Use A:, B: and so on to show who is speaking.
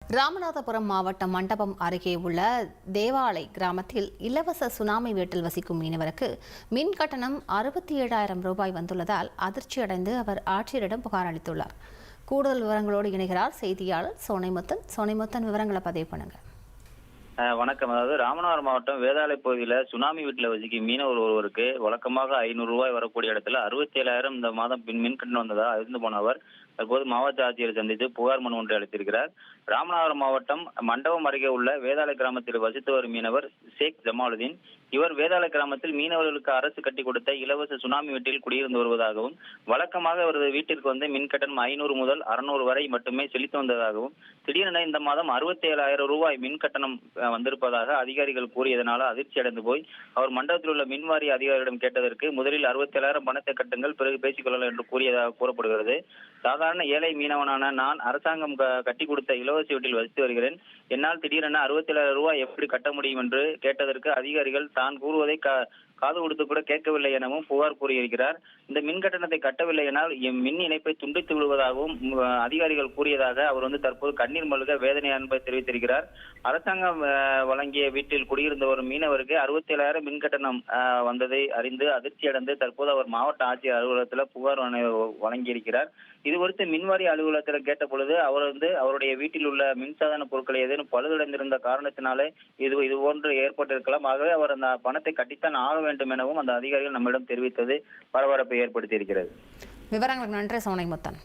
A: ராமநாதபுரம் மாவட்டம் மண்டபம் அருகே உள்ள தேவாலை கிராமத்தில் இலவச சுனாமி வீட்டில் வசிக்கும் மீனவருக்கு மின் கட்டணம் 67,000 ரூபாய் வந்துள்ளதால் அதிர்ச்சியடைந்து அவர் ஆட்சியரிடம் புகார் அளித்துள்ளார். கூடுதல் விவரங்களோடு இணைகிறார் செய்தியாளர் சோனைமுத்தன். சோனைமுத்தன், விவரங்களை பதிவு பண்ணுங்க.
B: வணக்கம். அதாவது ராமநாதபுரம் மாவட்டம் வேதாளை பகுதியில் சுனாமி வீட்டில் வசிக்கும் மீனவர் ஒருவருக்கு வழக்கமாக 500 ரூபாய் வரக்கூடிய இடத்துல 67,000 இந்த மாதம் மின் கட்டணம் வந்ததாக அறிந்து போன அவர் தற்போது மாவட்ட ஆட்சியரை சந்தித்து புகார் மனு ஒன்றை அளித்திருக்கிறார். ராமநாதபுரம் மாவட்டம் மண்டபம் அருகே உள்ள வேதாளை கிராமத்தில் வசித்து வரும் மீனவர் ஷேக் ஜமாலுதீன். இவர் வேதாளை கிராமத்தில் மீனவர்களுக்கு அரசு கட்டி கொடுத்த இலவச சுனாமி வீட்டில் குடியிருந்து வருவதாகவும் வழக்கமாக அவரது வீட்டிற்கு வந்து மின் கட்டணம் 500 முதல் 600 வரை மட்டுமே செலுத்தி வந்ததாகவும் திடீரென இந்த மாதம் 67,000 ரூபாய் மின் கட்டணம் வந்திருப்பதாக அதிகாரிகள் கூறியதனால அதிர்ச்சி அடைந்து போய் அவர் மண்டபத்தில் உள்ள மின்வாரிய அதிகாரியிடம் கேட்டதற்கு முதலில் 67,000 பணத்தை கட்டுங்கள், பிறகு பேசிக்கொள்ளலாம் என்று கூறியதாக கூறப்படுகிறது. சாதாரண ஏழை மீனவனான நான் அரசாங்கம் கட்டி கொடுத்த இலவச வீட்டில் வசித்து வருகிறேன். என்னால் திடீரென 67,000 ரூபாய் எப்படி கட்ட முடியும் என்று கேட்டதற்கு அதிகாரிகள் தான் கூறுவதை காது கொடுத்து கூட கேட்கவில்லை எனவும் புகார் கூறியிருக்கிறார். இந்த மின் கட்டணத்தை கட்டவில்லை எனால் மின் இணைப்பை துண்டித்து விடுவதாகவும் அதிகாரிகள் கூறியதாக அவர் தற்போது கண்ணீர் மல்க வேதனை என்பதை தெரிவித்திருக்கிறார். அரசாங்கம் வழங்கிய வீட்டில் குடியிருந்த ஒரு மீனவருக்கு 67,000 மின் கட்டணம் வந்ததை அறிந்து அதிர்ச்சி அடைந்து தற்போது அவர் மாவட்ட ஆட்சியர் அலுவலகத்தில் புகார் வழங்கியிருக்கிறார். இது குறித்து மின்வாரிய அலுவலகத்தில் கேட்ட பொழுது அவர் அவருடைய வீட்டில் உள்ள மின்சாதன பொருட்களை ஏதேனும் பழுதடைந்திருந்த காரணத்தினாலே இது போன்று ஏற்பட்டிருக்கலாம். ஆகவே அவர் அந்த பணத்தை கட்டித்தான் ஆக வேண்டும் எனவும் அந்த அதிகாரிகள் நம்மிடம் தெரிவித்தது பரபரப்பை ஏற்படுத்தி இருக்கிறது.
A: விவரங்களுக்கு நன்றி சோனைமுத்தன்.